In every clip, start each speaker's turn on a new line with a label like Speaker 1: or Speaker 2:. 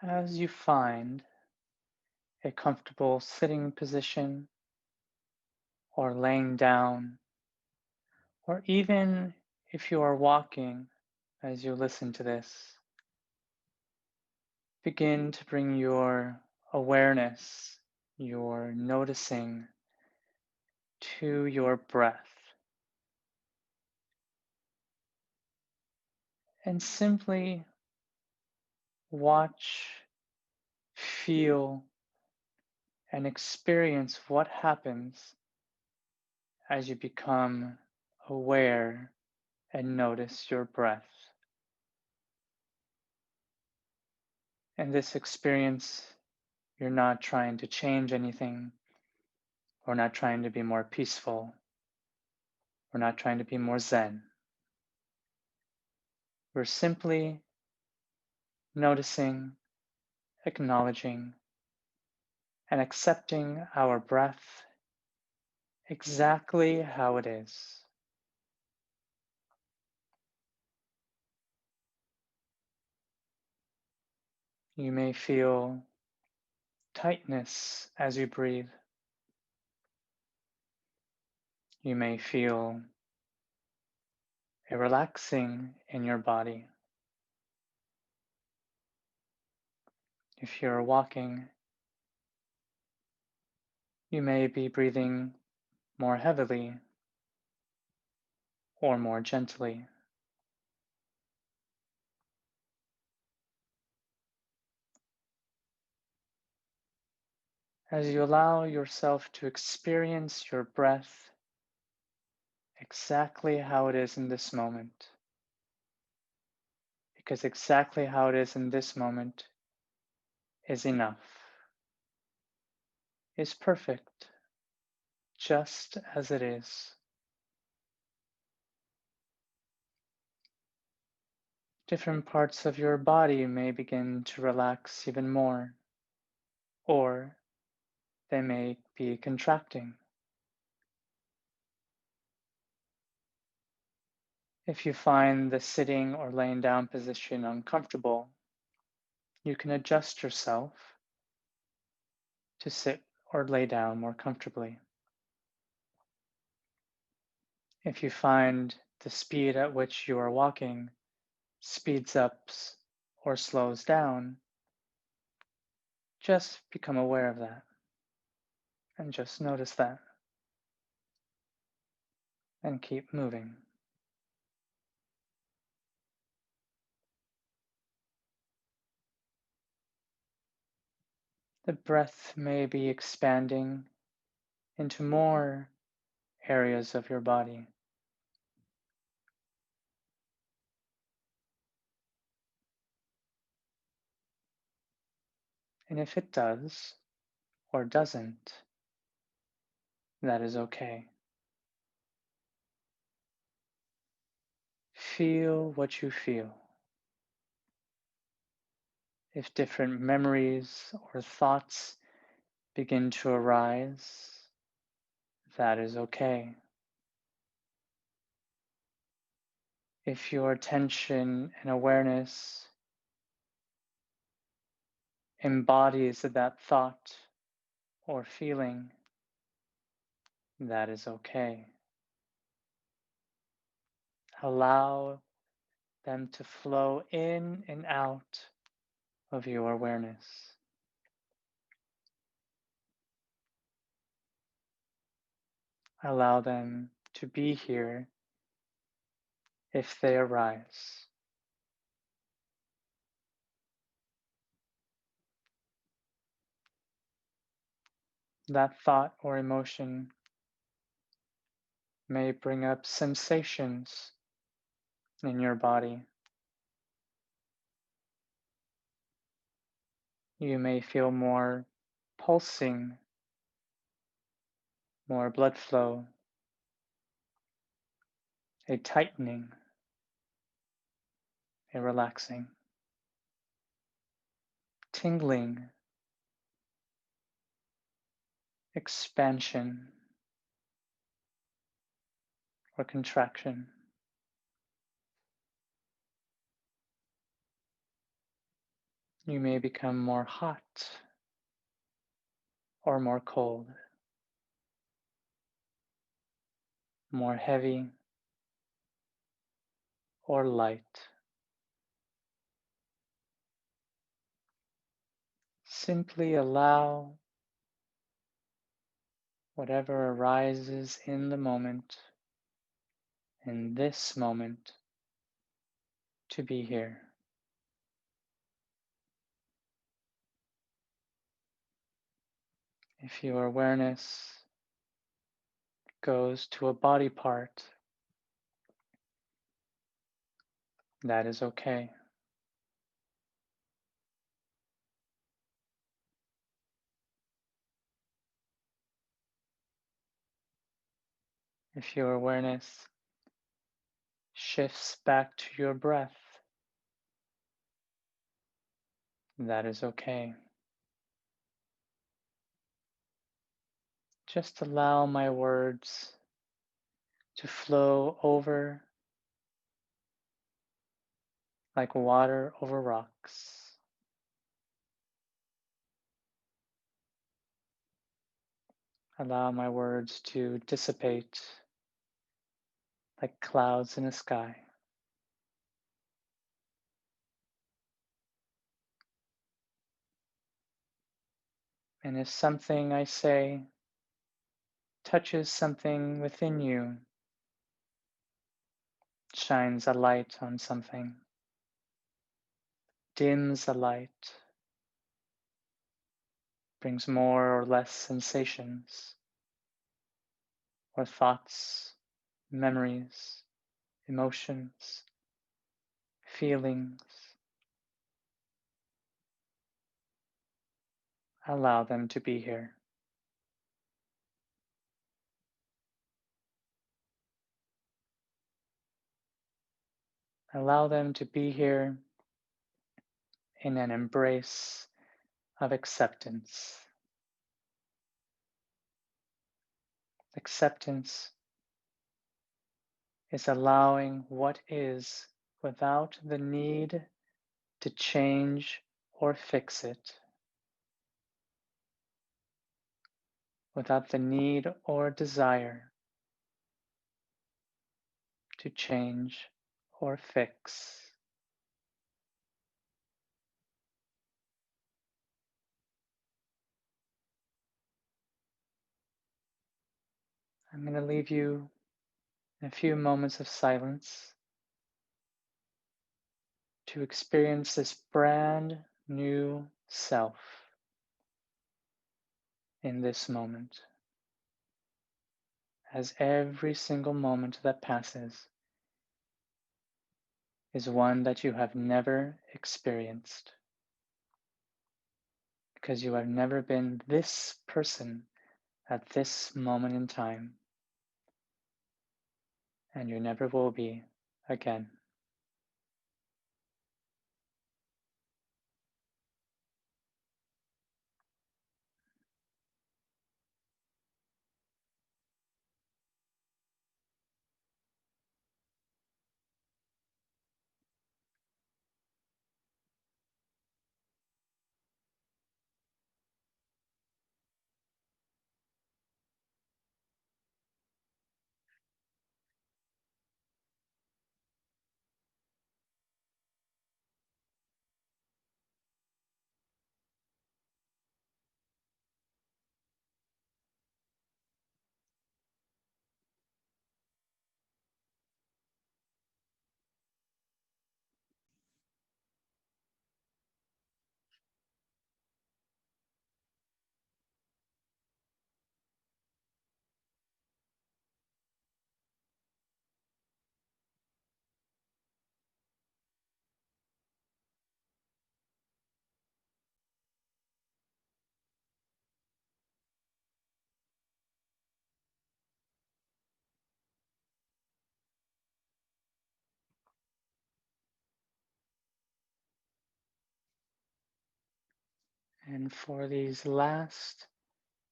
Speaker 1: As you find a comfortable sitting position or laying down, or even if you are walking as you listen to this, begin to bring your awareness, your noticing to your breath, and simply watch, feel, and experience what happens as you become aware and notice your breath. In this experience, you're not trying to change anything. We're not trying to be more peaceful. We're not trying to be more zen. We're simply noticing, acknowledging, and accepting our breath exactly how it is. You may feel tightness as you breathe. You may feel a relaxing in your body. If you're walking, you may be breathing more heavily or more gently. As you allow yourself to experience your breath exactly how it is in this moment, because exactly how it is in this moment is enough, is perfect, just as it is. Different parts of your body may begin to relax even more, or they may be contracting. If you find the sitting or laying down position uncomfortable, you can adjust yourself to sit or lay down more comfortably. If you find the speed at which you are walking speeds up or slows down, just become aware of that and just notice that and keep moving. The breath may be expanding into more areas of your body. And if it does or doesn't, that is okay. Feel what you feel. If different memories or thoughts begin to arise, that is okay. If your attention and awareness embodies that thought or feeling, that is okay. Allow them to flow in and out of your awareness. Allow them to be here if they arise. That thought or emotion may bring up sensations in your body. You may feel more pulsing, more blood flow, a tightening, a relaxing, tingling, expansion, or contraction. You may become more hot or more cold, more heavy or light. Simply allow whatever arises in the moment, in this moment, to be here. If your awareness goes to a body part, that is okay. If your awareness shifts back to your breath, that is okay. Just allow my words to flow over like water over rocks. Allow my words to dissipate like clouds in a sky. And if something I say touches something within you, shines a light on something, dims a light, brings more or less sensations or thoughts, memories, emotions, feelings, allow them to be here. Allow them to be here in an embrace of acceptance. Acceptance is allowing what is without the need to change or fix it, without the need or desire to change or fix. I'm going to leave you in a few moments of silence to experience this brand new self in this moment, as every single moment that passes is one that you have never experienced, because you have never been this person at this moment in time, and you never will be again. And for these last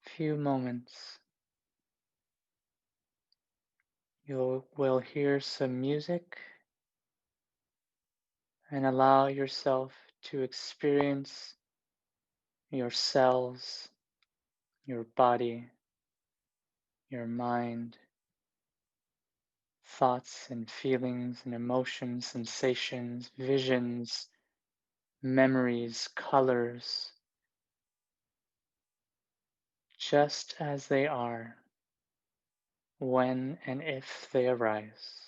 Speaker 1: few moments, you will hear some music and allow yourself to experience your cells, your body, your mind, thoughts and feelings and emotions, sensations, visions, memories, colors, just as they are when and if they arise.